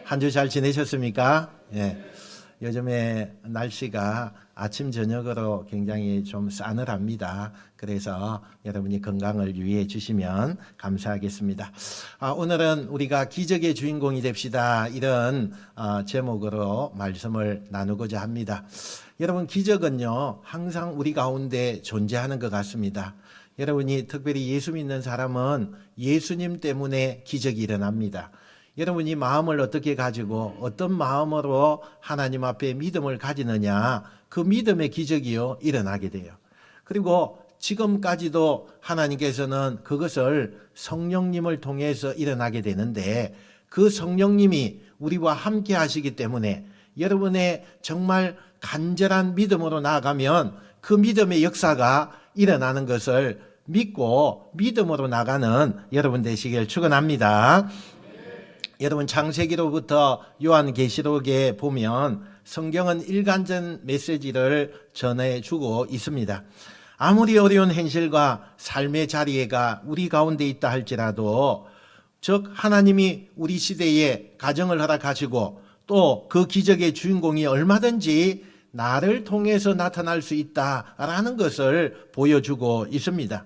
한 주 잘 지내셨습니까? 예. 요즘에 날씨가 아침 저녁으로 굉장히 좀 싸늘합니다. 그래서 여러분이 건강을 유의해 주시면 감사하겠습니다. 오늘은 우리가 기적의 주인공이 됩시다, 이런 제목으로 말씀을 나누고자 합니다. 여러분, 기적은요 항상 우리 가운데 존재하는 것 같습니다. 여러분이 특별히 예수 믿는 사람은 예수님 때문에 기적이 일어납니다. 여러분이 마음을 어떻게 가지고 어떤 마음으로 하나님 앞에 믿음을 가지느냐, 그 믿음의 기적이요 일어나게 돼요. 그리고 지금까지도 하나님께서는 그것을 성령님을 통해서 일어나게 되는데, 그 성령님이 우리와 함께 하시기 때문에 여러분의 정말 간절한 믿음으로 나아가면 그 믿음의 역사가 일어나는 것을 믿고 믿음으로 나가는 여러분 되시길 축원합니다. 여러분, 창세기로부터 요한계시록에 보면 성경은 일관된 메시지를 전해주고 있습니다. 아무리 어려운 현실과 삶의 자리가 우리 가운데 있다 할지라도, 즉 하나님이 우리 시대에 가정을 허락하시고 또 그 기적의 주인공이 얼마든지 나를 통해서 나타날 수 있다라는 것을 보여주고 있습니다.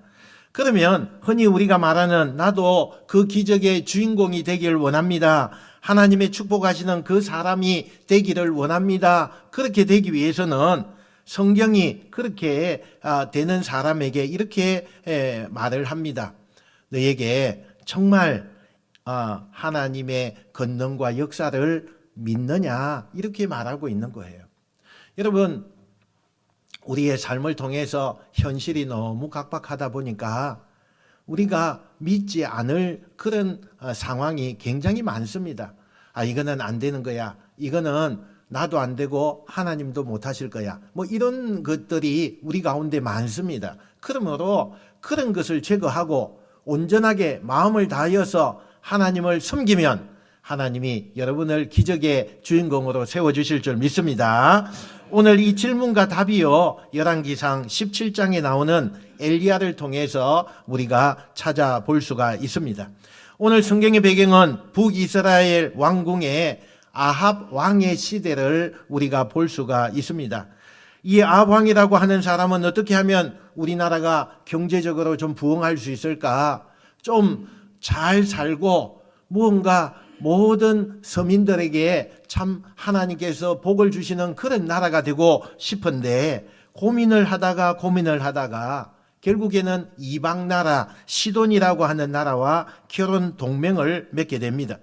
그러면 흔히 우리가 말하는 나도 그 기적의 주인공이 되기를 원합니다, 하나님의 축복하시는 그 사람이 되기를 원합니다, 그렇게 되기 위해서는 성경이 그렇게 되는 사람에게 이렇게 말을 합니다. 너에게 정말 하나님의 권능과 역사를 믿느냐, 이렇게 말하고 있는 거예요. 여러분, 우리의 삶을 통해서 현실이 너무 각박하다 보니까 우리가 믿지 않을 그런 상황이 굉장히 많습니다. 이거는 안 되는 거야, 이거는 나도 안 되고 하나님도 못 하실 거야, 뭐 이런 것들이 우리 가운데 많습니다. 그러므로 그런 것을 제거하고 온전하게 마음을 다하여서 하나님을 섬기면 하나님이 여러분을 기적의 주인공으로 세워주실 줄 믿습니다. 오늘 이 질문과 답이요, 열왕기상 17장에 나오는 엘리야를 통해서 우리가 찾아볼 수가 있습니다. 오늘 성경의 배경은 북이스라엘 왕궁의 아합 왕의 시대를 우리가 볼 수가 있습니다. 이 아합 왕이라고 하는 사람은 어떻게 하면 우리나라가 경제적으로 좀 부흥할 수 있을까, 좀 잘 살고 무언가 모든 서민들에게 참 하나님께서 복을 주시는 그런 나라가 되고 싶은데, 고민을 하다가 결국에는 이방 나라 시돈이라고 하는 나라와 결혼 동맹을 맺게 됩니다.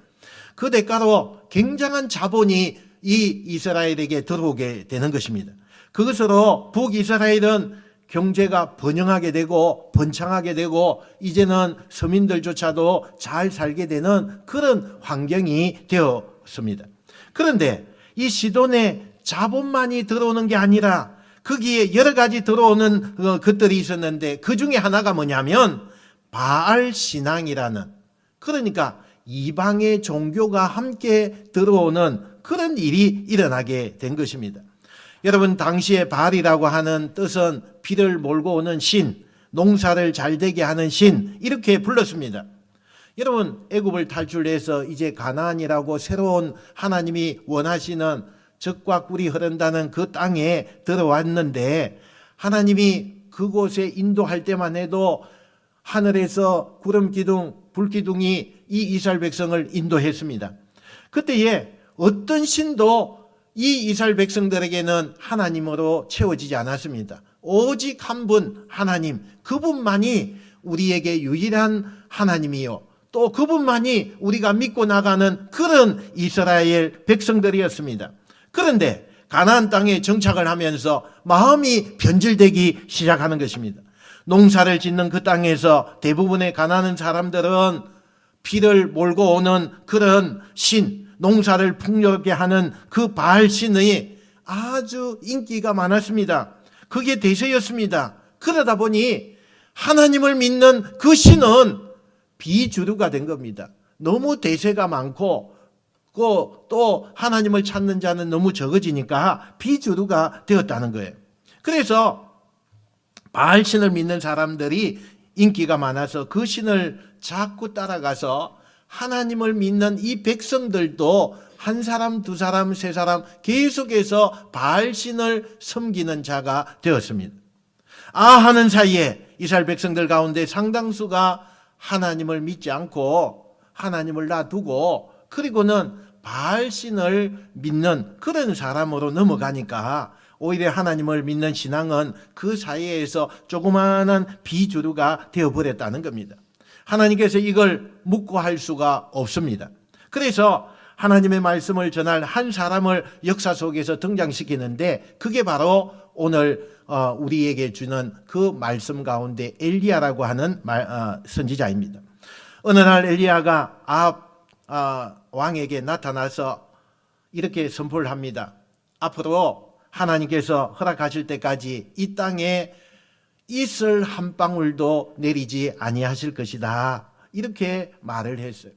그 대가로 굉장한 자본이 이 이스라엘에게 들어오게 되는 것입니다. 그것으로 북이스라엘은 경제가 번영하게 되고 번창하게 되고 이제는 서민들조차도 잘 살게 되는 그런 환경이 되었습니다. 그런데 이 시돈에 자본만이 들어오는 게 아니라 거기에 여러 가지 들어오는 것들이 있었는데, 그 중에 하나가 뭐냐면 바알 신앙이라는, 그러니까 이방의 종교가 함께 들어오는 그런 일이 일어나게 된 것입니다. 여러분, 당시에 바알이라고 하는 뜻은 비를 몰고 오는 신, 농사를 잘 되게 하는 신, 이렇게 불렀습니다. 여러분, 애굽을 탈출해서 이제 가나안이라고 새로운 하나님이 원하시는 젖과 꿀이 흐른다는 그 땅에 들어왔는데, 하나님이 그곳에 인도할 때만 해도 하늘에서 구름 기둥, 불 기둥이 이 이스라엘 백성을 인도했습니다. 그때에 어떤 신도 이 이스라엘 백성들에게는 하나님으로 채워지지 않았습니다. 오직 한 분, 하나님, 그분만이 우리에게 유일한 하나님이요, 또 그분만이 우리가 믿고 나가는 그런 이스라엘 백성들이었습니다. 그런데 가나안 땅에 정착을 하면서 마음이 변질되기 시작하는 것입니다. 농사를 짓는 그 땅에서 대부분의 가나안 사람들은 비를 몰고 오는 그런 신, 농사를 풍요롭게 하는 그 바알 신이 아주 인기가 많았습니다. 그게 대세였습니다. 그러다 보니 하나님을 믿는 그 신은 비주류가 된 겁니다. 너무 대세가 많고 또 하나님을 찾는 자는 너무 적어지니까 비주류가 되었다는 거예요. 그래서 바알 신을 믿는 사람들이 인기가 많아서 그 신을 자꾸 따라가서 하나님을 믿는 이 백성들도 한 사람, 두 사람, 세 사람 계속해서 바알신을 섬기는 자가 되었습니다. 하는 사이에 이스라엘 백성들 가운데 상당수가 하나님을 믿지 않고 하나님을 놔두고 그리고는 바알신을 믿는 그런 사람으로 넘어가니까 오히려 하나님을 믿는 신앙은 그 사이에서 조그마한 비주류가 되어버렸다는 겁니다. 하나님께서 이걸 묵고할 수가 없습니다. 그래서 하나님의 말씀을 전할 한 사람을 역사 속에서 등장시키는데 그게 바로 오늘 우리에게 주는 그 말씀 가운데 엘리야라고 하는 선지자입니다. 어느 날 엘리야가 아합 왕에게 나타나서 이렇게 선포를 합니다. 앞으로 하나님께서 허락하실 때까지 이 땅에 이슬 한 방울도 내리지 아니하실 것이다. 이렇게 말을 했어요.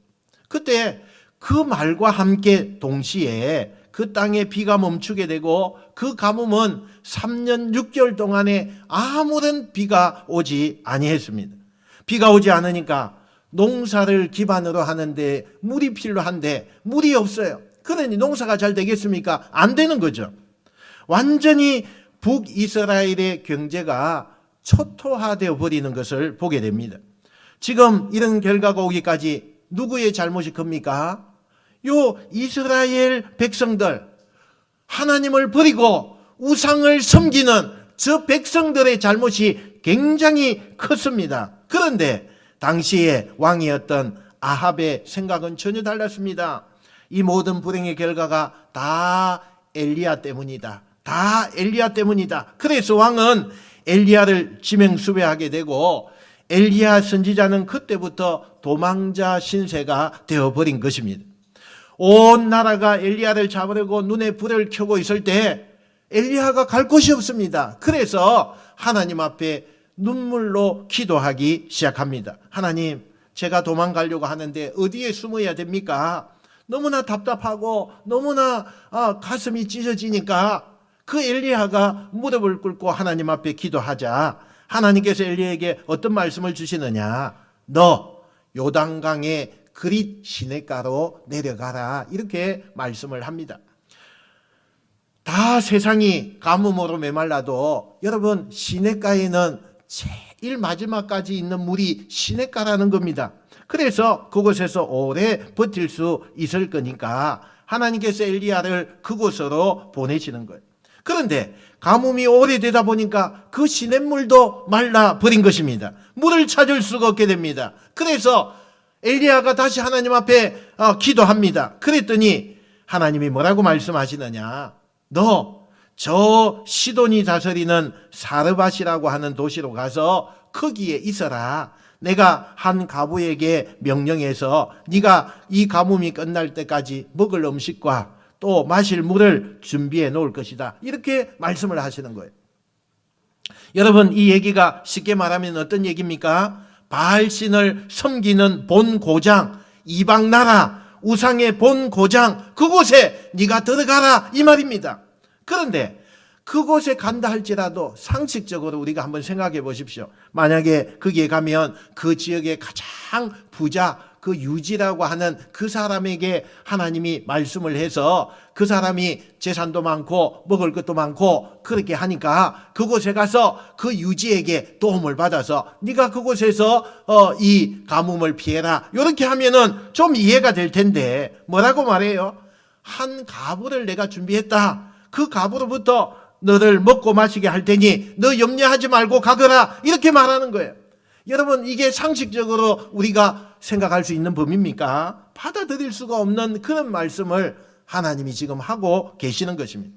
그때 그 말과 함께 동시에 그 땅에 비가 멈추게 되고 그 가뭄은 3년 6개월 동안에 아무런 비가 오지 아니했습니다. 비가 오지 않으니까 농사를 기반으로 하는데 물이 필요한데 물이 없어요. 그러니 농사가 잘 되겠습니까? 안 되는 거죠. 완전히 북이스라엘의 경제가 초토화되어 버리는 것을 보게 됩니다. 지금 이런 결과가 오기까지 누구의 잘못이 큽니까? 요 이스라엘 백성들, 하나님을 버리고 우상을 섬기는 저 백성들의 잘못이 굉장히 컸습니다. 그런데 당시에 왕이었던 아합의 생각은 전혀 달랐습니다. 이 모든 불행의 결과가 다 엘리야 때문이다. 다 엘리야 때문이다. 그래서 왕은 엘리야를 지명수배하게 되고 엘리야 선지자는 그때부터 도망자 신세가 되어버린 것입니다. 온 나라가 엘리야를 잡으려고 눈에 불을 켜고 있을 때 엘리야가 갈 곳이 없습니다. 그래서 하나님 앞에 눈물로 기도하기 시작합니다. 하나님, 제가 도망가려고 하는데 어디에 숨어야 됩니까? 너무나 답답하고 너무나 가슴이 찢어지니까 그 엘리야가 무릎을 꿇고 하나님 앞에 기도하자 하나님께서 엘리야에게 어떤 말씀을 주시느냐? 너 요단강에 그릿 시냇가로 내려가라. 이렇게 말씀을 합니다. 다 세상이 가뭄으로 메말라도 여러분 시냇가에는 제일 마지막까지 있는 물이 시냇가라는 겁니다. 그래서 그곳에서 오래 버틸 수 있을 거니까 하나님께서 엘리야를 그곳으로 보내시는 거예요. 그런데 가뭄이 오래되다 보니까 그 시냇물도 말라버린 것입니다. 물을 찾을 수가 없게 됩니다. 그래서 엘리야가 다시 하나님 앞에 기도합니다. 그랬더니 하나님이 뭐라고 말씀하시느냐? 너 저 시돈이 다스리는 사르밧이라고 하는 도시로 가서 거기에 있어라. 내가 한 가부에게 명령해서 네가 이 가뭄이 끝날 때까지 먹을 음식과 또 마실 물을 준비해 놓을 것이다. 이렇게 말씀을 하시는 거예요. 여러분, 이 얘기가 쉽게 말하면 어떤 얘기입니까? 바알신을 섬기는 본 고장, 이방 나라 우상의 본 고장, 그곳에 네가 들어가라 이 말입니다. 그런데 그곳에 간다 할지라도 상식적으로 우리가 한번 생각해 보십시오. 만약에 거기에 가면 그 지역의 가장 부자 그 유지라고 하는 그 사람에게 하나님이 말씀을 해서 그 사람이 재산도 많고 먹을 것도 많고 그렇게 하니까 그곳에 가서 그 유지에게 도움을 받아서 네가 그곳에서 이 가뭄을 피해라. 이렇게 하면은 좀 이해가 될 텐데 뭐라고 말해요? 한 가부를 내가 준비했다. 그 가부로부터 너를 먹고 마시게 할 테니 너 염려하지 말고 가거라. 이렇게 말하는 거예요. 여러분, 이게 상식적으로 우리가 생각할 수 있는 범위입니까? 받아들일 수가 없는 그런 말씀을 하나님이 지금 하고 계시는 것입니다.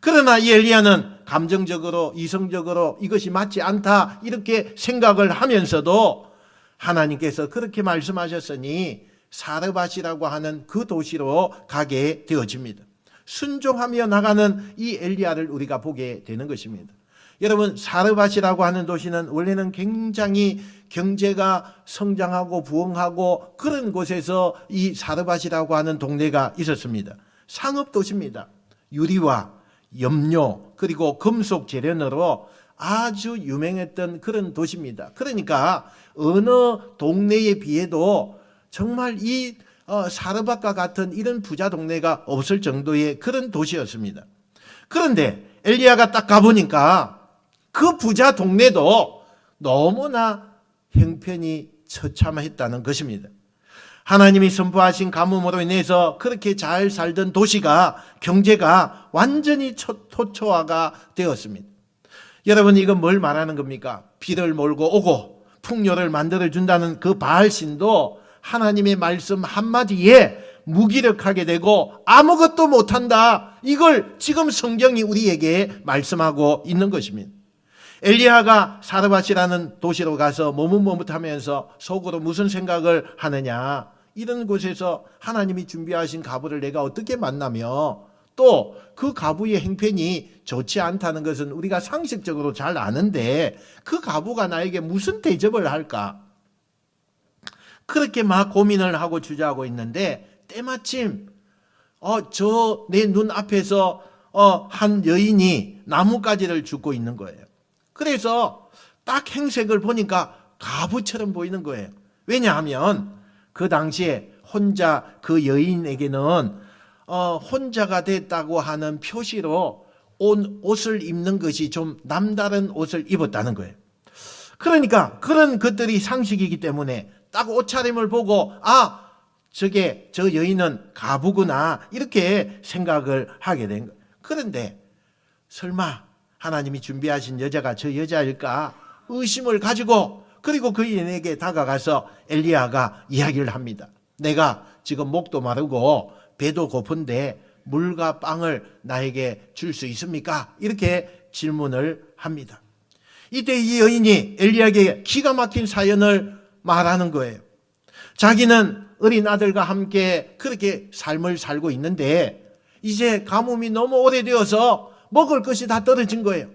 그러나 이 엘리야는 감정적으로 이성적으로 이것이 맞지 않다 이렇게 생각을 하면서도 하나님께서 그렇게 말씀하셨으니 사르밧이라고 하는 그 도시로 가게 되어집니다. 순종하며 나가는 이 엘리야를 우리가 보게 되는 것입니다. 여러분, 사르밧이라고 하는 도시는 원래는 굉장히 경제가 성장하고 부흥하고 그런 곳에서 이 사르밧이라고 하는 동네가 있었습니다. 상업 도시입니다. 유리와 염료 그리고 금속 재련으로 아주 유명했던 그런 도시입니다. 그러니까 어느 동네에 비해도 정말 이 사르밧과 같은 이런 부자 동네가 없을 정도의 그런 도시였습니다. 그런데 엘리야가 딱 가보니까 그 부자 동네도 너무나 형편이 처참했다는 것입니다. 하나님이 선포하신 가뭄으로 인해서 그렇게 잘 살던 도시가 경제가 완전히 토초화가 되었습니다. 여러분, 이건 뭘 말하는 겁니까? 비를 몰고 오고 풍요를 만들어준다는 그 바알신도 하나님의 말씀 한마디에 무기력하게 되고 아무것도 못한다. 이걸 지금 성경이 우리에게 말씀하고 있는 것입니다. 엘리야가 사르밧이라는 도시로 가서 머뭇머뭇하면서 속으로 무슨 생각을 하느냐. 이런 곳에서 하나님이 준비하신 가부를 내가 어떻게 만나며 또 그 가부의 행편이 좋지 않다는 것은 우리가 상식적으로 잘 아는데 그 가부가 나에게 무슨 대접을 할까? 그렇게 막 고민을 하고 주저하고 있는데 때마침 저 내 눈 앞에서 한 여인이 나뭇가지를 줍고 있는 거예요. 그래서 딱 행색을 보니까 가부처럼 보이는 거예요. 왜냐하면 그 당시에 혼자 그 여인에게는 혼자가 됐다고 하는 표시로 옷을 입는 것이 좀 남다른 옷을 입었다는 거예요. 그러니까 그런 것들이 상식이기 때문에 딱 옷차림을 보고 저 여인은 가부구나 이렇게 생각을 하게 된 거예요. 그런데 설마 하나님이 준비하신 여자가 저 여자일까 의심을 가지고 그리고 그 여인에게 다가가서 엘리야가 이야기를 합니다. 내가 지금 목도 마르고 배도 고픈데 물과 빵을 나에게 줄 수 있습니까? 이렇게 질문을 합니다. 이때 이 여인이 엘리야에게 기가 막힌 사연을 말하는 거예요. 자기는 어린 아들과 함께 그렇게 삶을 살고 있는데 이제 가뭄이 너무 오래되어서 먹을 것이 다 떨어진 거예요.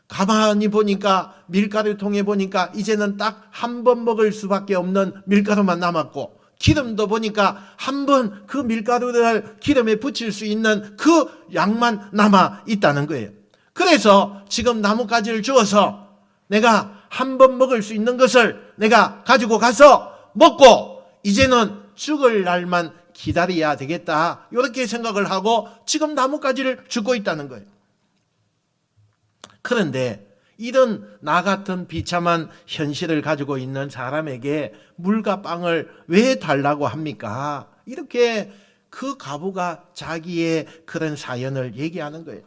가만히 보니까 밀가루통에 보니까 이제는 딱 한 번 먹을 수밖에 없는 밀가루만 남았고 기름도 보니까 한 번 그 밀가루를 기름에 붙일 수 있는 그 양만 남아 있다는 거예요. 그래서 지금 나뭇가지를 주어서 내가 한 번 먹을 수 있는 것을 내가 가지고 가서 먹고 이제는 죽을 날만 기다려야 되겠다. 이렇게 생각을 하고 지금 나뭇가지를 줍고 있다는 거예요. 그런데 이런 나 같은 비참한 현실을 가지고 있는 사람에게 물과 빵을 왜 달라고 합니까? 이렇게 그 가부가 자기의 그런 사연을 얘기하는 거예요.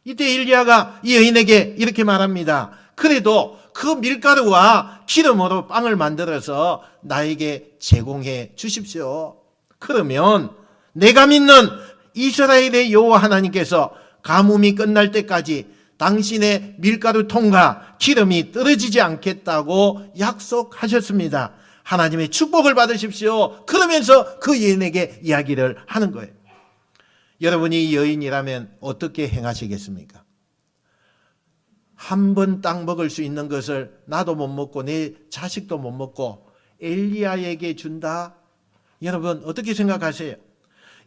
이때 엘리야가 이 여인에게 이렇게 말합니다. 그래도 그 밀가루와 기름으로 빵을 만들어서 나에게 제공해 주십시오. 그러면 내가 믿는 이스라엘의 여호와 하나님께서 가뭄이 끝날 때까지 당신의 밀가루통과 기름이 떨어지지 않겠다고 약속하셨습니다. 하나님의 축복을 받으십시오. 그러면서 그 여인에게 이야기를 하는 거예요. 여러분이 여인이라면 어떻게 행하시겠습니까? 한 번 딱 먹을 수 있는 것을 나도 못 먹고 내 자식도 못 먹고 엘리야에게 준다? 여러분 어떻게 생각하세요?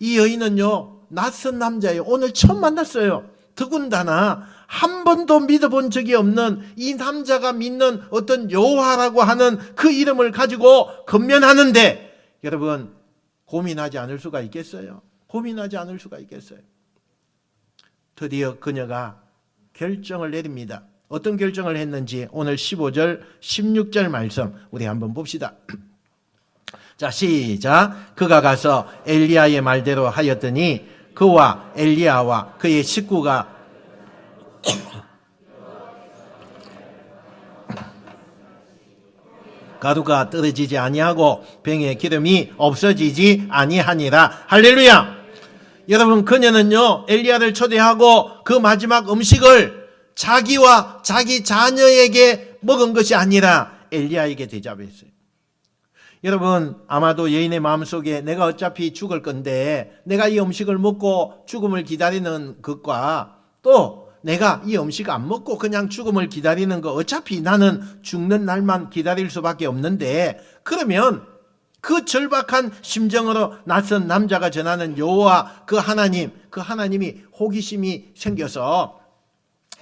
이 여인은요 낯선 남자예요. 오늘 처음 만났어요. 더군다나 한 번도 믿어본 적이 없는 이 남자가 믿는 어떤 여호와라고 하는 그 이름을 가지고 건면하는데 여러분 고민하지 않을 수가 있겠어요? 고민하지 않을 수가 있겠어요? 드디어 그녀가 결정을 내립니다. 어떤 결정을 했는지 오늘 15절 16절 말씀 우리 한번 봅시다. 자 시작. 그가 가서 엘리야의 말대로 하였더니 그와 엘리야와 그의 식구가 가루가 떨어지지 아니하고 병에 기름이 없어지지 아니하니라. 할렐루야. 여러분 그녀는요 엘리야를 초대하고 그 마지막 음식을 자기와 자기 자녀에게 먹은 것이 아니라 엘리야에게 대접했어요. 여러분 아마도 여인의 마음속에 내가 어차피 죽을 건데 내가 이 음식을 먹고 죽음을 기다리는 것과 또 내가 이 음식 안 먹고 그냥 죽음을 기다리는 거 어차피 나는 죽는 날만 기다릴 수밖에 없는데 그러면 그 절박한 심정으로 낯선 남자가 전하는 여호와 그 하나님이 호기심이 생겨서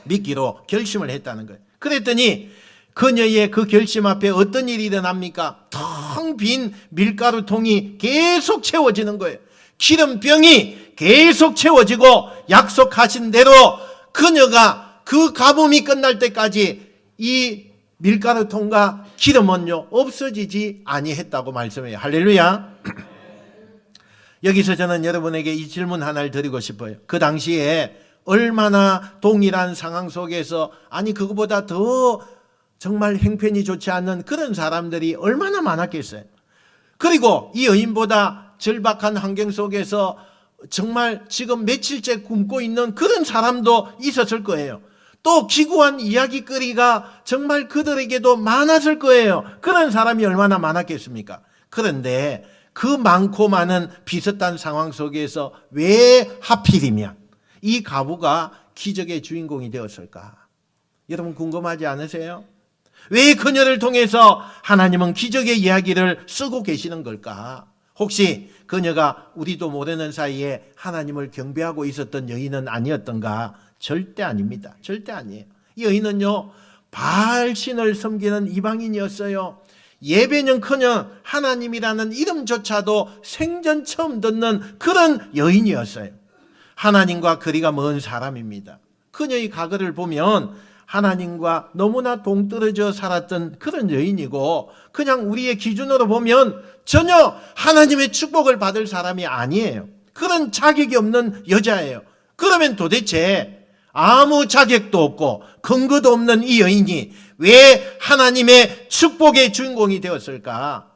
믿기로 결심을 했다는 거예요. 그랬더니 그녀의 그 결심 앞에 어떤 일이 일어납니까? 텅 텅 빈 밀가루통이 계속 채워지는 거예요. 기름병이 계속 채워지고 약속하신 대로 그녀가 그 가뭄이 끝날 때까지 이 밀가루통과 기름은요 없어지지 아니했다고 말씀해요. 할렐루야. 여기서 저는 여러분에게 이 질문 하나를 드리고 싶어요. 그 당시에 얼마나 동일한 상황 속에서 아니 그거보다 더 정말 형편이 좋지 않은 그런 사람들이 얼마나 많았겠어요. 그리고 이 여인보다 절박한 환경 속에서 정말 지금 며칠째 굶고 있는 그런 사람도 있었을 거예요. 또 기구한 이야기거리가 정말 그들에게도 많았을 거예요. 그런 사람이 얼마나 많았겠습니까? 그런데 그 많고 많은 비슷한 상황 속에서 왜 하필이면 이 과부가 기적의 주인공이 되었을까? 여러분 궁금하지 않으세요? 왜 그녀를 통해서 하나님은 기적의 이야기를 쓰고 계시는 걸까? 혹시 그녀가 우리도 모르는 사이에 하나님을 경배하고 있었던 여인은 아니었던가? 절대 아닙니다. 절대 아니에요. 이 여인은요 바알신을 섬기는 이방인이었어요. 예배는커녕 하나님이라는 이름조차도 생전 처음 듣는 그런 여인이었어요. 하나님과 거리가 먼 사람입니다. 그녀의 과거를 보면 하나님과 너무나 동떨어져 살았던 그런 여인이고 그냥 우리의 기준으로 보면 전혀 하나님의 축복을 받을 사람이 아니에요. 그런 자격이 없는 여자예요. 그러면 도대체 아무 자격도 없고 근거도 없는 이 여인이 왜 하나님의 축복의 주인공이 되었을까?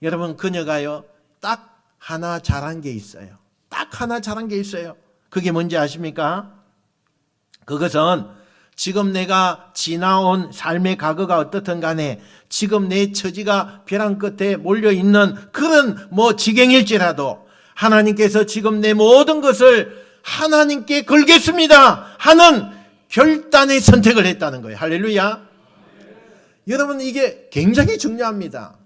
여러분 그녀가요 딱 하나 잘한 게 있어요. 딱 하나 잘한 게 있어요. 그게 뭔지 아십니까? 그것은 지금 내가 지나온 삶의 과거가 어떻든 간에 지금 내 처지가 벼랑 끝에 몰려있는 그런 지경일지라도 하나님께서 지금 내 모든 것을 하나님께 걸겠습니다 하는 결단의 선택을 했다는 거예요. 할렐루야. 여러분 이게 굉장히 중요합니다.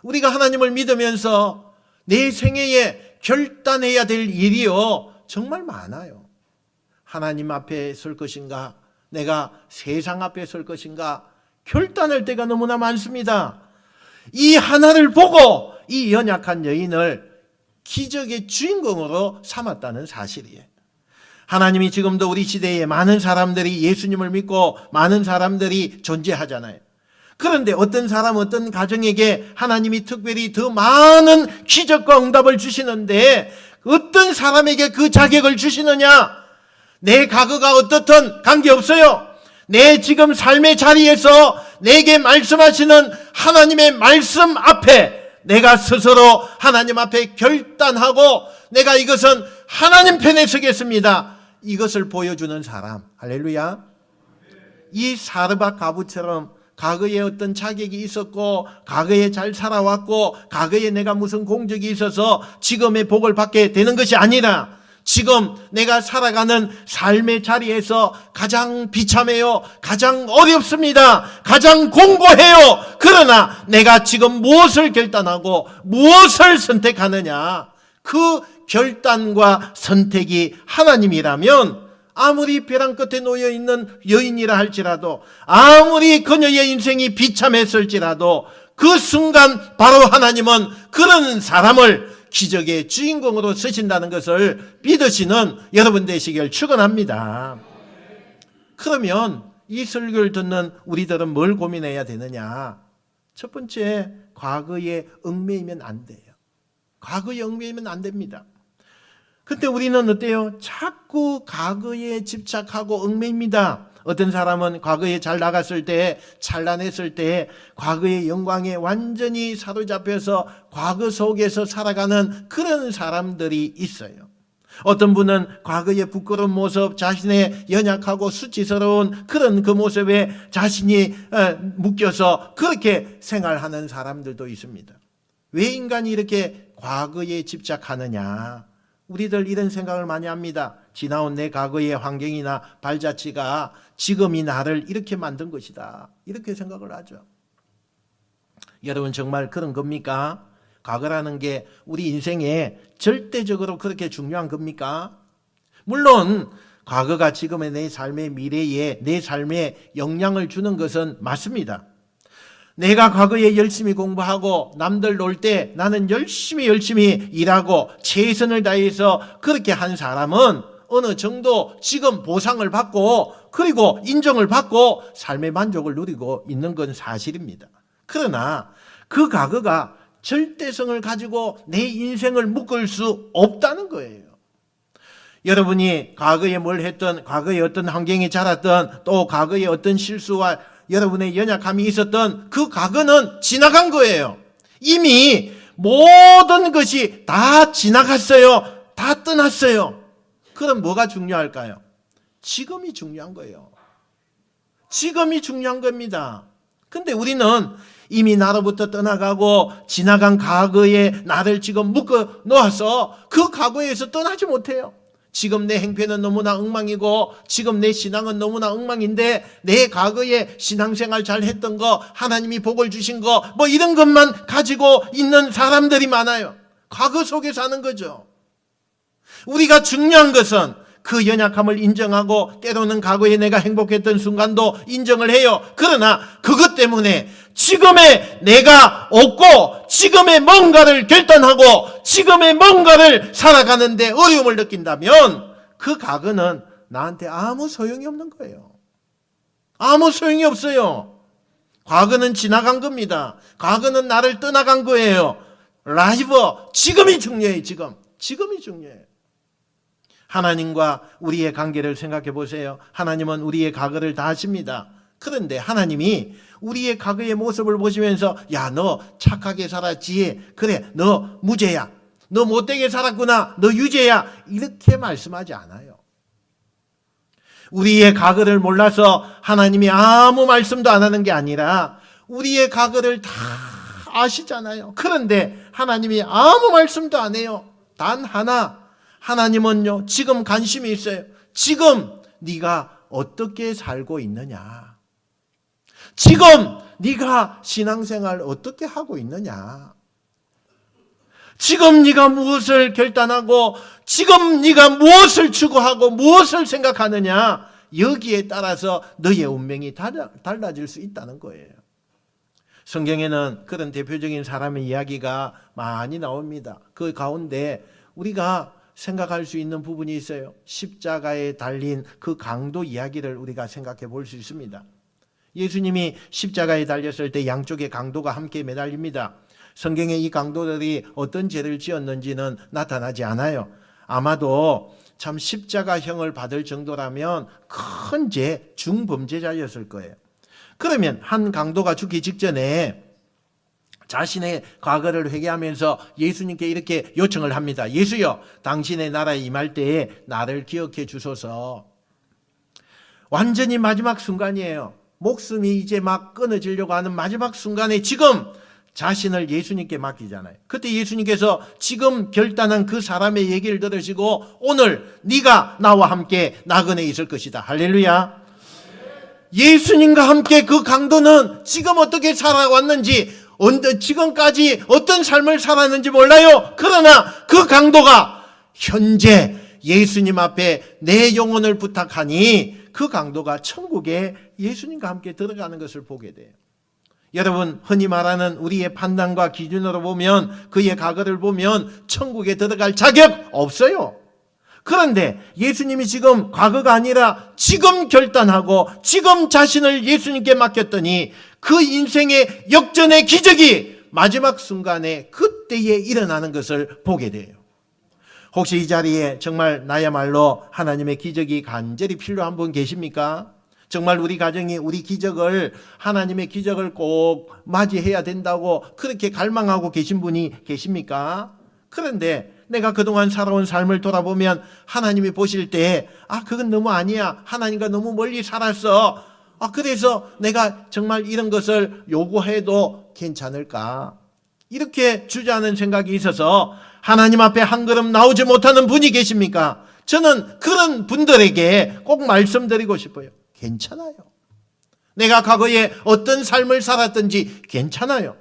우리가 하나님을 믿으면서 내 생애에 결단해야 될 일이요 정말 많아요. 하나님 앞에 설 것인가 내가 세상 앞에 설 것인가 결단할 때가 너무나 많습니다. 이 하나를 보고 이 연약한 여인을 기적의 주인공으로 삼았다는 사실이에요. 하나님이 지금도 우리 시대에 많은 사람들이 예수님을 믿고 많은 사람들이 존재하잖아요. 그런데 어떤 사람 어떤 가정에게 하나님이 특별히 더 많은 기적과 응답을 주시는데 어떤 사람에게 그 자격을 주시느냐? 내 과거가 어떻든 관계없어요. 내 지금 삶의 자리에서 내게 말씀하시는 하나님의 말씀 앞에 내가 스스로 하나님 앞에 결단하고 내가 이것은 하나님 편에 서겠습니다. 이것을 보여주는 사람. 할렐루야. 이 사르밧 과부처럼 과거에 어떤 자격이 있었고 과거에 잘 살아왔고 과거에 내가 무슨 공적이 있어서 지금의 복을 받게 되는 것이 아니라 지금 내가 살아가는 삶의 자리에서 가장 비참해요. 가장 어렵습니다. 가장 공고해요. 그러나 내가 지금 무엇을 결단하고 무엇을 선택하느냐. 그 결단과 선택이 하나님이라면 아무리 벼랑 끝에 놓여있는 여인이라 할지라도 아무리 그녀의 인생이 비참했을지라도 그 순간 바로 하나님은 그런 사람을 기적의 주인공으로 쓰신다는 것을 믿으시는 여러분 되시길 축원합니다. 그러면 이 설교를 듣는 우리들은 뭘 고민해야 되느냐? 첫 번째, 과거에 얽매이면 안 돼요. 과거에 얽매이면 안 됩니다. 근데 우리는 어때요? 자꾸 과거에 집착하고 얽매입니다. 어떤 사람은 과거에 잘 나갔을 때, 찬란했을 때, 과거의 영광에 완전히 사로잡혀서 과거 속에서 살아가는 그런 사람들이 있어요. 어떤 분은 과거의 부끄러운 모습, 자신의 연약하고 수치스러운 그런 그 모습에 자신이 묶여서 그렇게 생활하는 사람들도 있습니다. 왜 인간이 이렇게 과거에 집착하느냐? 우리들 이런 생각을 많이 합니다. 지나온 내 과거의 환경이나 발자취가 지금이 나를 이렇게 만든 것이다. 이렇게 생각을 하죠. 여러분 정말 그런 겁니까? 과거라는 게 우리 인생에 절대적으로 그렇게 중요한 겁니까? 물론 과거가 지금의 내 삶의 미래에 내 삶에 영향을 주는 것은 맞습니다. 내가 과거에 열심히 공부하고 남들 놀 때 나는 열심히 일하고 최선을 다해서 그렇게 한 사람은 어느 정도 지금 보상을 받고 그리고 인정을 받고 삶의 만족을 누리고 있는 건 사실입니다. 그러나 그 과거가 절대성을 가지고 내 인생을 묶을 수 없다는 거예요. 여러분이 과거에 뭘 했던, 과거에 어떤 환경에 자랐던, 또 과거에 어떤 실수와 여러분의 연약함이 있었던 그 과거는 지나간 거예요. 이미 모든 것이 다 지나갔어요. 다 떠났어요. 그럼 뭐가 중요할까요? 지금이 중요한 거예요. 지금이 중요한 겁니다. 근데 우리는 이미 나로부터 떠나가고 지나간 과거에 나를 지금 묶어 놓아서 그 과거에서 떠나지 못해요. 지금 내 행편은 너무나 엉망이고 지금 내 신앙은 너무나 엉망인데 내 과거에 신앙생활 잘 했던 거, 하나님이 복을 주신 거, 뭐 이런 것만 가지고 있는 사람들이 많아요. 과거 속에 사는 거죠. 우리가 중요한 것은 그 연약함을 인정하고 때로는 과거에 내가 행복했던 순간도 인정을 해요. 그러나 그것 때문에 지금의 내가 없고 지금의 뭔가를 결단하고 지금의 뭔가를 살아가는데 어려움을 느낀다면 그 과거는 나한테 아무 소용이 없는 거예요. 아무 소용이 없어요. 과거는 지나간 겁니다. 과거는 나를 떠나간 거예요. 라이브, 지금이 중요해요. 지금이 중요해요. 하나님과 우리의 관계를 생각해 보세요. 하나님은 우리의 과거를 다 아십니다. 그런데 하나님이 우리의 과거의 모습을 보시면서 야, 너 착하게 살았지. 그래, 너 무죄야. 너 못되게 살았구나. 너 유죄야. 이렇게 말씀하지 않아요. 우리의 과거를 몰라서 하나님이 아무 말씀도 안 하는 게 아니라 우리의 과거를 다 아시잖아요. 그런데 하나님이 아무 말씀도 안 해요. 단 하나, 하나님은요, 지금 관심이 있어요. 지금 네가 어떻게 살고 있느냐. 지금 네가 신앙생활 어떻게 하고 있느냐. 지금 네가 무엇을 결단하고 지금 네가 무엇을 추구하고 무엇을 생각하느냐. 여기에 따라서 너의 운명이 달라질 수 있다는 거예요. 성경에는 그런 대표적인 사람의 이야기가 많이 나옵니다. 그 가운데 우리가 생각할 수 있는 부분이 있어요. 십자가에 달린 그 강도 이야기를 우리가 생각해 볼 수 있습니다. 예수님이 십자가에 달렸을 때 양쪽에 강도가 함께 매달립니다. 성경에 이 강도들이 어떤 죄를 지었는지는 나타나지 않아요. 아마도 참 십자가형을 받을 정도라면 큰 죄, 중범죄자였을 거예요. 그러면 한 강도가 죽기 직전에 자신의 과거를 회개하면서 예수님께 이렇게 요청을 합니다. 예수여, 당신의 나라에 임할 때에 나를 기억해 주소서. 완전히 마지막 순간이에요. 목숨이 이제 막 끊어지려고 하는 마지막 순간에 지금 자신을 예수님께 맡기잖아요. 그때 예수님께서 지금 결단한 그 사람의 얘기를 들으시고 오늘 네가 나와 함께 나그네에 있을 것이다. 할렐루야. 예수님과 함께 그 강도는 지금 어떻게 살아왔는지, 지금까지 어떤 삶을 살았는지 몰라요. 그러나 그 강도가 현재 예수님 앞에 내 영혼을 부탁하니 그 강도가 천국에 예수님과 함께 들어가는 것을 보게 돼요. 여러분, 흔히 말하는 우리의 판단과 기준으로 보면, 그의 과거를 보면 천국에 들어갈 자격 없어요. 그런데 예수님이 지금 과거가 아니라 지금 결단하고 지금 자신을 예수님께 맡겼더니 그 인생의 역전의 기적이 마지막 순간에 그때에 일어나는 것을 보게 돼요. 혹시 이 자리에 정말 나야말로 하나님의 기적이 간절히 필요한 분 계십니까? 정말 우리 가정이 우리 기적을, 하나님의 기적을 꼭 맞이해야 된다고 그렇게 갈망하고 계신 분이 계십니까? 그런데 내가 그동안 살아온 삶을 돌아보면 하나님이 보실 때 그건 너무 아니야. 하나님과 너무 멀리 살았어. 그래서 내가 정말 이런 것을 요구해도 괜찮을까? 이렇게 주저하는 생각이 있어서 하나님 앞에 한 걸음 나오지 못하는 분이 계십니까? 저는 그런 분들에게 꼭 말씀드리고 싶어요. 괜찮아요. 내가 과거에 어떤 삶을 살았든지 괜찮아요.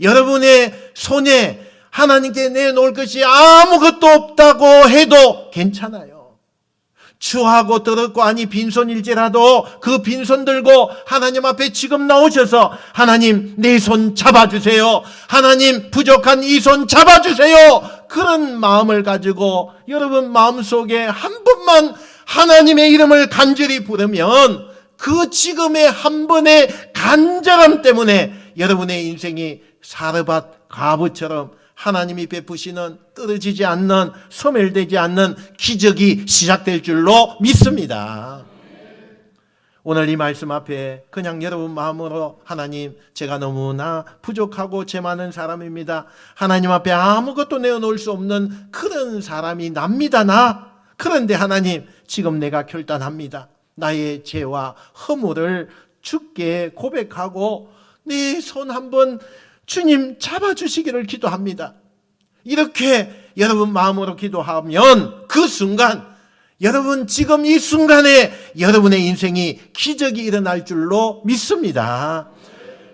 여러분의 손에 하나님께 내놓을 것이 아무것도 없다고 해도 괜찮아요. 추하고 더럽고 아니 빈손일지라도 그 빈손 들고 하나님 앞에 지금 나오셔서 하나님 내 손 잡아주세요. 하나님 부족한 이 손 잡아주세요. 그런 마음을 가지고 여러분 마음속에 한 번만 하나님의 이름을 간절히 부르면 그 지금의 한 번의 간절함 때문에 여러분의 인생이 사르밧 과부처럼 하나님이 베푸시는 떨어지지 않는 소멸되지 않는 기적이 시작될 줄로 믿습니다. 오늘 이 말씀 앞에 그냥 여러분 마음으로 하나님 제가 너무나 부족하고 죄 많은 사람입니다. 하나님 앞에 아무것도 내어놓을 수 없는 그런 사람이 납니다. 나. 그런데 하나님 지금 내가 결단합니다. 나의 죄와 허물을 주께 고백하고 내 손 한번 주님 잡아주시기를 기도합니다. 이렇게 여러분 마음으로 기도하면 그 순간 여러분 지금 이 순간에 여러분의 인생이 기적이 일어날 줄로 믿습니다.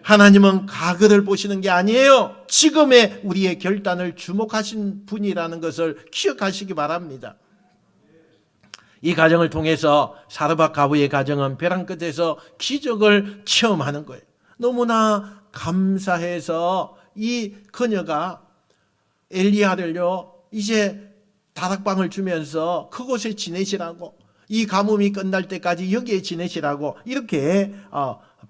하나님은 과거를 보시는 게 아니에요. 지금의 우리의 결단을 주목하신 분이라는 것을 기억하시기 바랍니다. 이 가정을 통해서 사르밧 과부의 가정은 벼랑 끝에서 기적을 체험하는 거예요. 너무나 감사해서 이 그녀가 엘리야를요 이제 다락방을 주면서 그곳에 지내시라고, 이 가뭄이 끝날 때까지 여기에 지내시라고 이렇게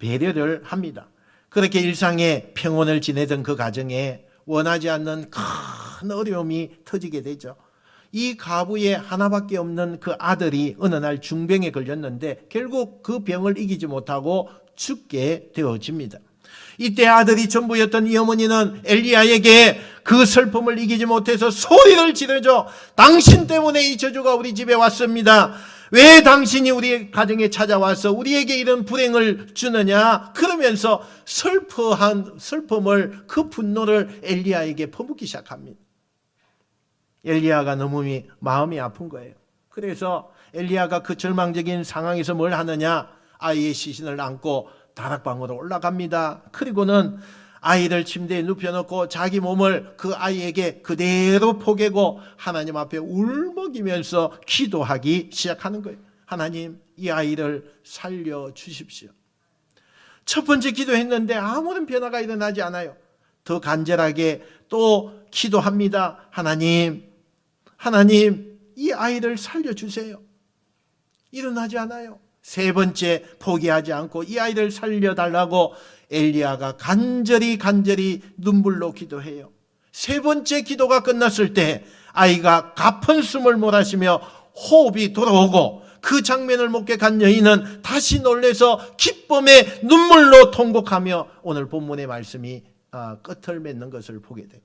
배려를 합니다. 그렇게 일상의 평온을 지내던 그 가정에 원하지 않는 큰 어려움이 터지게 되죠. 이 과부의 하나밖에 없는 그 아들이 어느 날 중병에 걸렸는데 결국 그 병을 이기지 못하고 죽게 되어집니다. 이때 아들이 전부였던 이 어머니는 엘리야에게 그 슬픔을 이기지 못해서 소리를 지르죠. 당신 때문에 이 저주가 우리 집에 왔습니다. 왜 당신이 우리 가정에 찾아와서 우리에게 이런 불행을 주느냐? 그러면서 슬픔을, 그 분노를 엘리야에게 퍼붓기 시작합니다. 엘리야가 너무 마음이 아픈 거예요. 그래서 엘리야가 그 절망적인 상황에서 뭘 하느냐? 아이의 시신을 안고 다락방으로 올라갑니다. 그리고는 아이를 침대에 눕혀놓고 자기 몸을 그 아이에게 그대로 포개고 하나님 앞에 울먹이면서 기도하기 시작하는 거예요. 하나님, 이 아이를 살려주십시오. 첫 번째 기도했는데 아무런 변화가 일어나지 않아요. 더 간절하게 또 기도합니다. 하나님, 이 아이를 살려주세요. 일어나지 않아요. 세 번째 포기하지 않고 이 아이를 살려달라고 엘리야가 간절히 눈물로 기도해요. 세 번째 기도가 끝났을 때 아이가 가쁜 숨을 몰아쉬며 호흡이 돌아오고 그 장면을 목격한 여인은 다시 놀라서 기쁨의 눈물로 통곡하며 오늘 본문의 말씀이 끝을 맺는 것을 보게 돼요.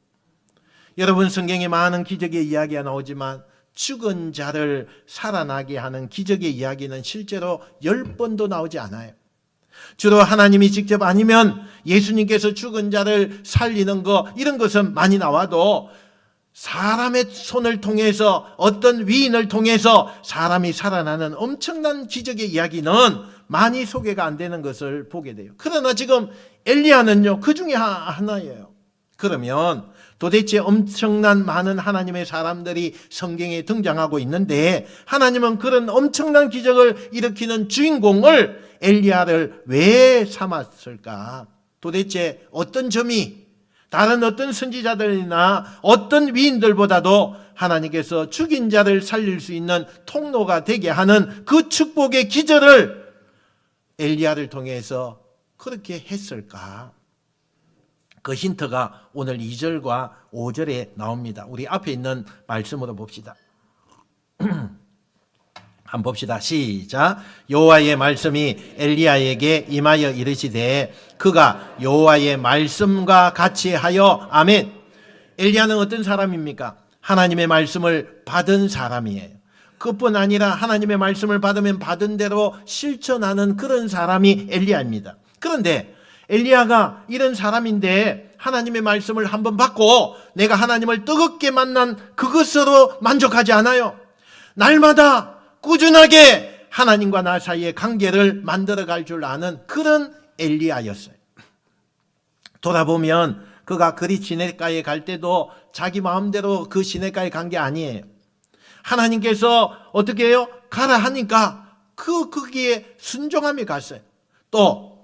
여러분, 성경에 많은 기적의 이야기가 나오지만 죽은 자를 살아나게 하는 기적의 이야기는 실제로 10번도 나오지 않아요. 주로 하나님이 직접 아니면 예수님께서 죽은 자를 살리는 거, 이런 것은 많이 나와도 사람의 손을 통해서, 어떤 위인을 통해서 사람이 살아나는 엄청난 기적의 이야기는 많이 소개가 안 되는 것을 보게 돼요. 그러나 지금 엘리야는요, 그 중에 하나예요. 그러면 도대체 엄청난 많은 하나님의 사람들이 성경에 등장하고 있는데 하나님은 그런 엄청난 기적을 일으키는 주인공을 엘리야를 왜 삼았을까? 도대체 어떤 점이 다른 어떤 선지자들이나 어떤 위인들보다도 하나님께서 죽인 자를 살릴 수 있는 통로가 되게 하는 그 축복의 기적을 엘리야를 통해서 그렇게 했을까? 그 힌트가 오늘 2절과 5절에 나옵니다. 우리 앞에 있는 말씀으로 봅시다. 한번 봅시다. 시작. 여호와의 말씀이 엘리야에게 임하여 이르시되 그가 여호와의 말씀과 같이 하여 아멘. 엘리야는 어떤 사람입니까? 하나님의 말씀을 받은 사람이에요. 그뿐 아니라 하나님의 말씀을 받으면 받은 대로 실천하는 그런 사람이 엘리야입니다. 그런데 엘리야가 이런 사람인데 하나님의 말씀을 한번 받고 내가 하나님을 뜨겁게 만난 그것으로 만족하지 않아요. 날마다 꾸준하게 하나님과 나 사이의 관계를 만들어갈 줄 아는 그런 엘리야였어요. 돌아보면 그가 그리 시냇가에 갈 때도 자기 마음대로 그 시냇가에 간 게 아니에요. 하나님께서 어떻게 해요? 가라 하니까 거기에 순종함이 갔어요. 또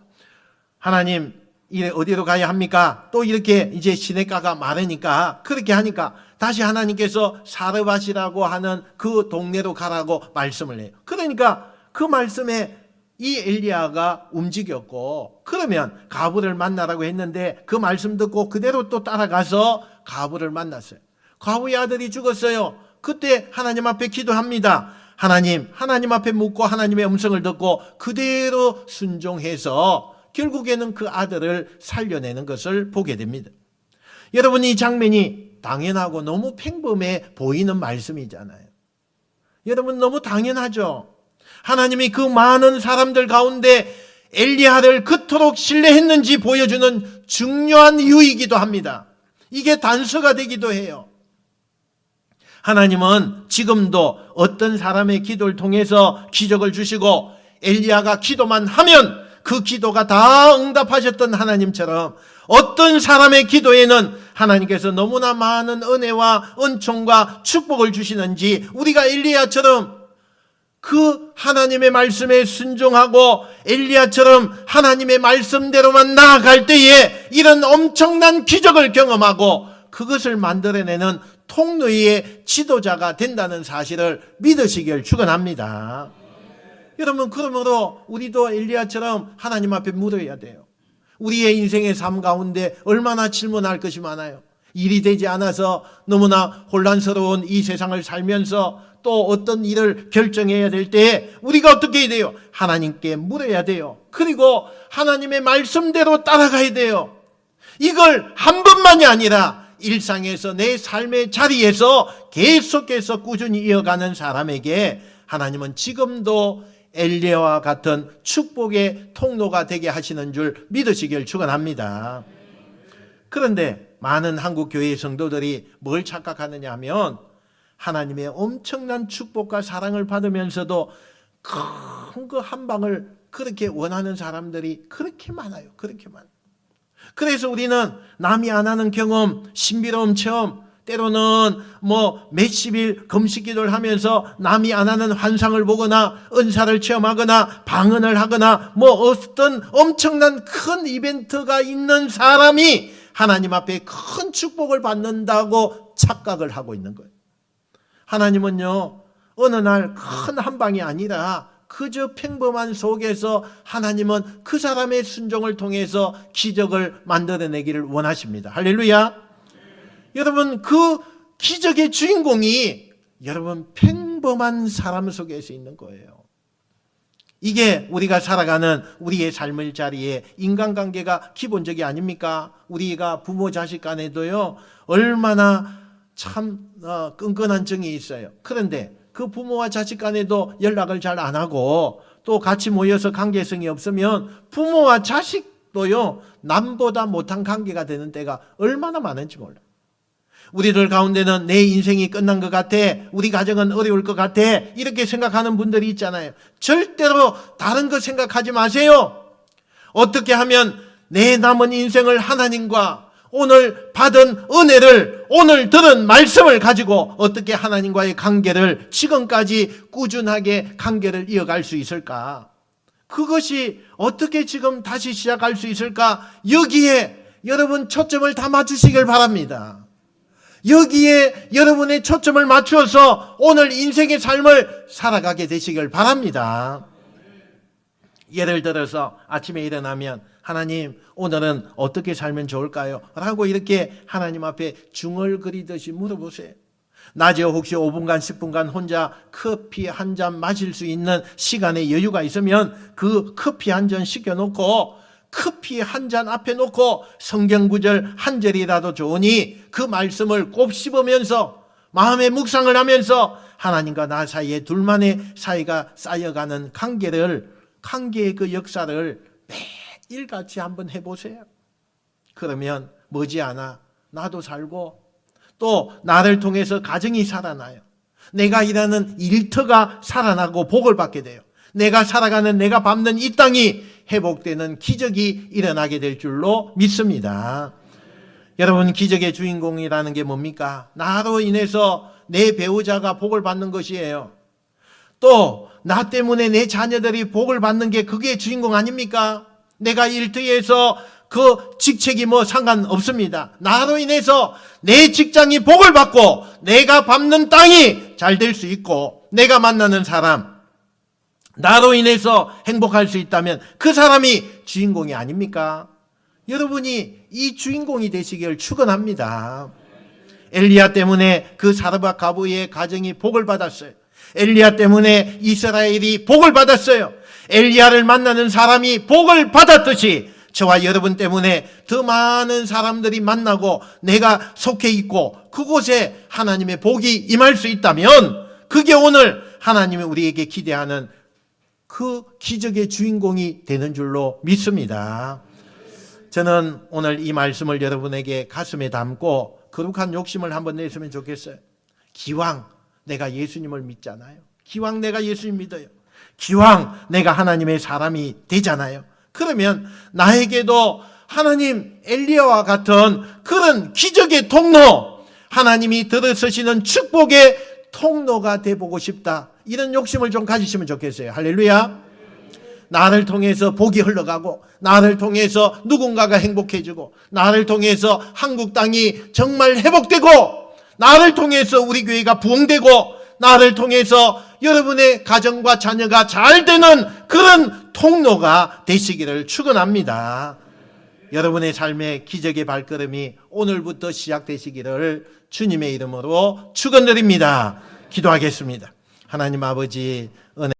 하나님 이래 어디로 가야 합니까? 또 이렇게 이제 시냇가가 마르니까 그렇게 하니까 다시 하나님께서 사르밧이라고 하는 그 동네로 가라고 말씀을 해요. 그러니까 그 말씀에 이 엘리야가 움직였고, 그러면 가브를 만나라고 했는데 그 말씀 듣고 그대로 또 따라가서 가브를 만났어요. 가브의 아들이 죽었어요. 그때 하나님 앞에 기도합니다. 하나님 앞에 묻고 하나님의 음성을 듣고 그대로 순종해서 결국에는 그 아들을 살려내는 것을 보게 됩니다. 여러분, 이 장면이 당연하고 너무 평범해 보이는 말씀이잖아요. 여러분, 너무 당연하죠. 하나님이 그 많은 사람들 가운데 엘리야를 그토록 신뢰했는지 보여주는 중요한 이유이기도 합니다. 이게 단서가 되기도 해요. 하나님은 지금도 어떤 사람의 기도를 통해서 기적을 주시고 엘리야가 기도만 하면 그 기도가 다 응답하셨던 하나님처럼 어떤 사람의 기도에는 하나님께서 너무나 많은 은혜와 은총과 축복을 주시는지 우리가 엘리야처럼 그 하나님의 말씀에 순종하고 엘리야처럼 하나님의 말씀대로만 나아갈 때에 이런 엄청난 기적을 경험하고 그것을 만들어내는 통로의 지도자가 된다는 사실을 믿으시길 축원합니다. 여러분, 그러므로 우리도 엘리야처럼 하나님 앞에 묻어야 돼요. 우리의 인생의 삶 가운데 얼마나 질문할 것이 많아요. 일이 되지 않아서 너무나 혼란스러운 이 세상을 살면서 또 어떤 일을 결정해야 될 때에 우리가 어떻게 해야 돼요? 하나님께 물어야 돼요. 그리고 하나님의 말씀대로 따라가야 돼요. 이걸 한 번만이 아니라 일상에서 내 삶의 자리에서 계속해서 꾸준히 이어가는 사람에게 하나님은 지금도 엘리야와 같은 축복의 통로가 되게 하시는 줄 믿으시길 축원합니다. 그런데 많은 한국 교회 성도들이 뭘 착각하느냐 하면 하나님의 엄청난 축복과 사랑을 받으면서도 큰 그 한 방을 그렇게 원하는 사람들이 그렇게 많아요. 그렇게 많아요. 그래서 우리는 남이 안 하는 경험, 신비로운 체험, 때로는 몇십일 금식 기도를 하면서 남이 안 하는 환상을 보거나 은사를 체험하거나 방언을 하거나 어떤 엄청난 큰 이벤트가 있는 사람이 하나님 앞에 큰 축복을 받는다고 착각을 하고 있는 거예요. 하나님은요, 어느 날 큰 한 방이 아니라 그저 평범한 속에서 하나님은 그 사람의 순종을 통해서 기적을 만들어내기를 원하십니다. 할렐루야. 여러분, 그 기적의 주인공이 여러분 평범한 사람 속에서 있는 거예요. 이게 우리가 살아가는 우리의 삶의 자리에 인간관계가 기본적이 아닙니까? 우리가 부모 자식 간에도요 얼마나 참 끈끈한 정이 있어요. 그런데 그 부모와 자식 간에도 연락을 잘 안 하고 또 같이 모여서 관계성이 없으면 부모와 자식도요 남보다 못한 관계가 되는 때가 얼마나 많은지 몰라요. 우리들 가운데는 내 인생이 끝난 것 같아, 우리 가정은 어려울 것 같아, 이렇게 생각하는 분들이 있잖아요. 절대로 다른 거 생각하지 마세요. 어떻게 하면 내 남은 인생을 하나님과 오늘 받은 은혜를, 오늘 들은 말씀을 가지고 어떻게 하나님과의 관계를 지금까지 꾸준하게 관계를 이어갈 수 있을까? 그것이 어떻게 지금 다시 시작할 수 있을까? 여기에 여러분 초점을 다 맞추시길 바랍니다. 여기에 여러분의 초점을 맞추어서 오늘 인생의 삶을 살아가게 되시길 바랍니다. 예를 들어서 아침에 일어나면 하나님, 오늘은 어떻게 살면 좋을까요? 라고 이렇게 하나님 앞에 중얼거리듯이 물어보세요. 낮에 혹시 5분간 10분간 혼자 커피 한 잔 마실 수 있는 시간의 여유가 있으면 그 커피 한 잔 시켜놓고 커피 한 잔 앞에 놓고 성경 구절 한 절이라도 좋으니 그 말씀을 꼭 씹으면서 마음의 묵상을 하면서 하나님과 나 사이에 둘만의 사이가 쌓여가는 관계의 그 역사를 매일 같이 한번 해보세요. 그러면 머지않아 나도 살고 또 나를 통해서 가정이 살아나요. 내가 일하는 일터가 살아나고 복을 받게 돼요. 내가 살아가는, 내가 밟는 이 땅이 회복되는 기적이 일어나게 될 줄로 믿습니다. 여러분, 기적의 주인공이라는 게 뭡니까? 나로 인해서 내 배우자가 복을 받는 것이에요. 또 나 때문에 내 자녀들이 복을 받는 게 그게 주인공 아닙니까? 내가 일터에서 그 직책이 뭐 상관없습니다. 나로 인해서 내 직장이 복을 받고 내가 밟는 땅이 잘 될 수 있고 내가 만나는 사람 나로 인해서 행복할 수 있다면 그 사람이 주인공이 아닙니까? 여러분이 이 주인공이 되시길 축원합니다. 엘리야 때문에 그 사르밧 가부의 가정이 복을 받았어요. 엘리야 때문에 이스라엘이 복을 받았어요. 엘리야를 만나는 사람이 복을 받았듯이 저와 여러분 때문에 더 많은 사람들이 만나고 내가 속해 있고 그곳에 하나님의 복이 임할 수 있다면 그게 오늘 하나님이 우리에게 기대하는 그 기적의 주인공이 되는 줄로 믿습니다. 저는 오늘 이 말씀을 여러분에게 가슴에 담고 거룩한 욕심을 한번 냈으면 좋겠어요. 기왕 내가 예수님을 믿잖아요. 기왕 내가 예수님 믿어요. 기왕 내가 하나님의 사람이 되잖아요. 그러면 나에게도 하나님 엘리야와 같은 그런 기적의 통로, 하나님이 들어서시는 축복의 통로가 되보고 싶다. 이런 욕심을 좀 가지시면 좋겠어요. 할렐루야. 나를 통해서 복이 흘러가고 나를 통해서 누군가가 행복해지고 나를 통해서 한국 땅이 정말 회복되고 나를 통해서 우리 교회가 부흥되고 나를 통해서 여러분의 가정과 자녀가 잘 되는 그런 통로가 되시기를 축원합니다. 여러분의 삶의 기적의 발걸음이 오늘부터 시작되시기를 주님의 이름으로 축원드립니다. 기도하겠습니다. 하나님 아버지 은혜